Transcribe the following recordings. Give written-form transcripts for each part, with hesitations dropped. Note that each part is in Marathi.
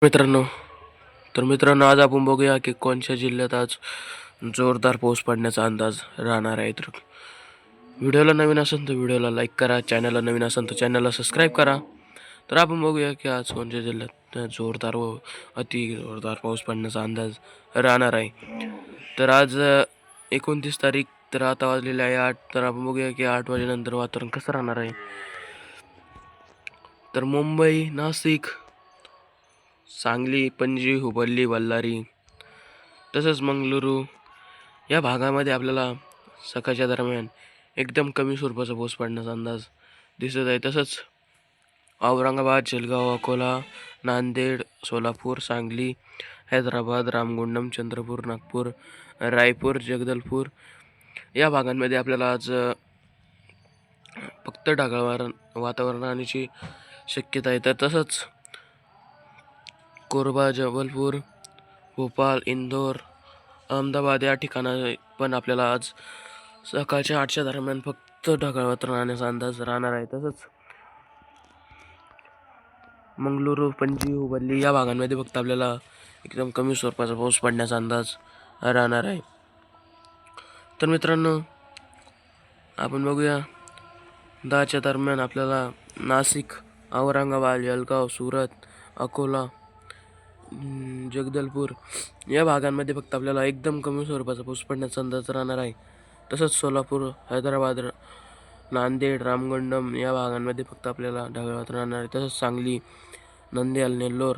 मित्रांनो मित्रांनो आज आपण बघूया की कोणत्या जिल्ह्यात आज जोरदार पाऊस पडण्याचा अंदाज राहणार आहे. तर व्हिडिओला नवीन असेल तर व्हिडिओला लाईक करा, चॅनलला नवीन असेल तर चॅनलला सबस्क्राईब करा. तर आपण बघूया की आज कोणत्या जिल्ह्यात जोरदार व अति जोरदार पाऊस पडण्याचा अंदाज राहणार आहे. तर आज 29 तारीख. तर आता वाजलेले आहे 8. तर आपण बघूया की 8 वाजेनंतर वातावरण कसं राहणार आहे. तर मुंबई, नाशिक, सांगली, पणजी, हुबळी, बल्लारी तसंच मंगळुरू या भागामध्ये आपल्याला सकाळच्या दरम्यान एकदम कमी स्वरूपाचा पाऊस पडण्याचा अंदाज दिसत आहे. तसंच औरंगाबाद, जळगाव, अकोला, नांदेड, सोलापूर, सांगली, हैदराबाद, रामगुंडम, चंद्रपूर, नागपूर, रायपूर, जगदलपूर या भागांमध्ये आपल्याला आज फक्त ढगाळ वातावरण राहण्याची शक्यता आहे. तर तसंच कोरबा, जबलपूर, भोपाळ, इंदोर, अहमदाबाद या ठिकाणा पण आपल्याला आज सकाळच्या 8च्या दरम्यान फक्त ढगाळ वातावरण राहण्याचा अंदाज राहणार आहे. तसंच मंगळुरू, पणजी, हुबळी या भागांमध्ये फक्त आपल्याला एकदम कमी स्वरूपाचा पाऊस पडण्याचा अंदाज राहणार आहे. तर मित्रांनो आपण बघूया 10च्या दरम्यान आपल्याला नाशिक, औरंगाबाद, जळगाव, सुरत, अकोला, जगदलपूर या भागांमध्ये फक्त आपल्याला एकदम कमी स्वरूपाचा पाऊस पडण्याचा अंदाज राहणार आहे. तसंच सोलापूर, हैदराबाद, नांदेड, रामगुंडम या भागांमध्ये फक्त आपल्याला ढगाळ वातावरण राहणार आहे. तसंच सांगली, नंद्याल, नेल्लोर,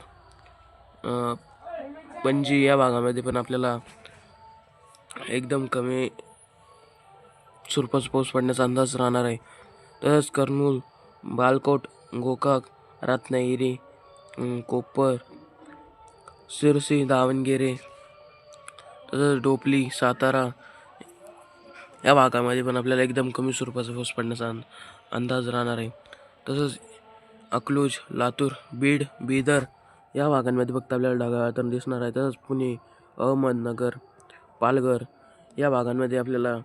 पणजी या भागामध्ये पण आपल्याला एकदम कमी स्वरूपाचा पाऊस पडण्याचा अंदाज राहणार आहे. तसंच कर्नूल, बालकोट, गोकाक, रत्नागिरी, कोपर, शिरसी, दावणगेरे तसंच डोपली, सातारा या भागामध्ये पण आपल्याला एकदम कमी स्वरूपाचा पाऊस पडण्याचा अंदाज राहणार आहे. तसंच अकलूज, लातूर, बीड, बिदर या भागांमध्ये फक्त आपल्याला ढगाळ वातावरण दिसणार आहे. तसंच पुणे, अहमदनगर, पालघर या भागांमध्ये आपल्याला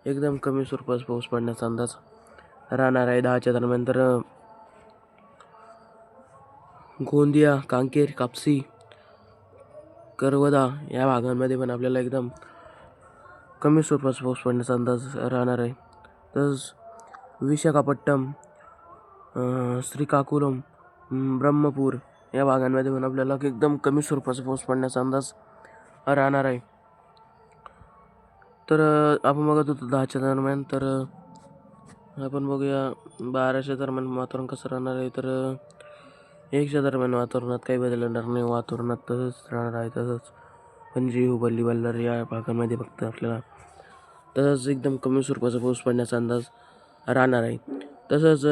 एकदम कमी स्वरूपाचा पाऊस पडण्याचा अंदाज राहणार आहे 10च्या दरम्यान. तर गोंदिया, कांकेर, कापसी, करवदा या भागांमध्ये पण आपल्याला एकदम कमी स्वरूपाचा पाऊस पडण्याचा अंदाज राहणार आहे. तसंच विशाखापट्टणम, श्रीकाकुलम, ब्रह्मपूर या भागांमध्ये पण आपल्याला एकदम कमी स्वरूपाचा पाऊस पडण्याचा अंदाज राहणार आहे. तर आपण बघत होतो 10च्या दरम्यान. तर आपण बघूया 12च्या दरम्यान वातावरण कसं राहणार आहे. तर 1च्या दरम्यान वातावरणात काही बदल होणार नाही, वातावरणात तसंच राहणार आहे. तसंच पणजी, हुबळी, बल्लारी या भागांमध्ये फक्त आपल्याला तसंच एकदम कमी स्वरूपाचा पाऊस पडण्याचा अंदाज राहणार आहे. तसंच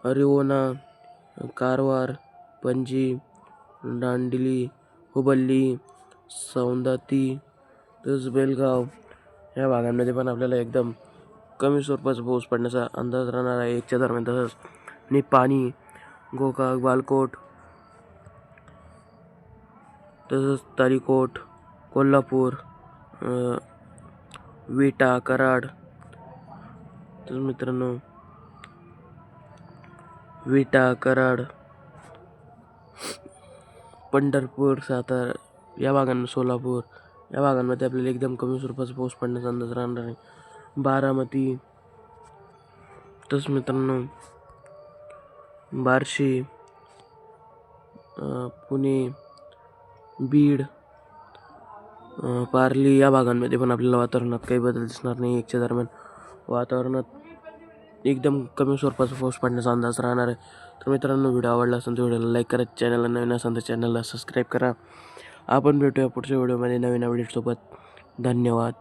रिवोना, कारवार, पणजी, दांडेली, हुबळी, सौंदती तसंच बेलगाव या भागांमध्ये पण आपल्याला एकदम कमी स्वरूपाचा पाऊस पडण्याचा अंदाज राहणार आहे 1च्या दरम्यान. तसंच निपाणी, गोकाक, बालकोट तसंच तारीकोट, कोल्हापूर, विटा, कराड तर मित्रांनो विटा, कराड, पंढरपूर, सातारा या भागांना, सोलापूर या भागांमध्ये आपल्याला एकदम कमी स्वरूपाचा पाऊस पडण्याचा अंदाज राहणार आहे. बारामती तसंच मित्रांनो बार्शी, पुणे, बीड, पारली या भागांमध्ये पण आपल्याला वातावरणात काही बदल दिसणार नाही. 1च्या दरम्यान वातावरणात एकदम कमी स्वरूपाचा पाऊस पडण्याचा अंदाज राहणार आहे. तर मित्रांनो व्हिडिओ आवडला असेल तर व्हिडिओला लाईक करा, चॅनलला नवीन असेल तर चॅनलला सबस्क्राईब करा. आपण भेटूया पुढच्या व्हिडिओमध्ये नवीन अपडेटसोबत. धन्यवाद.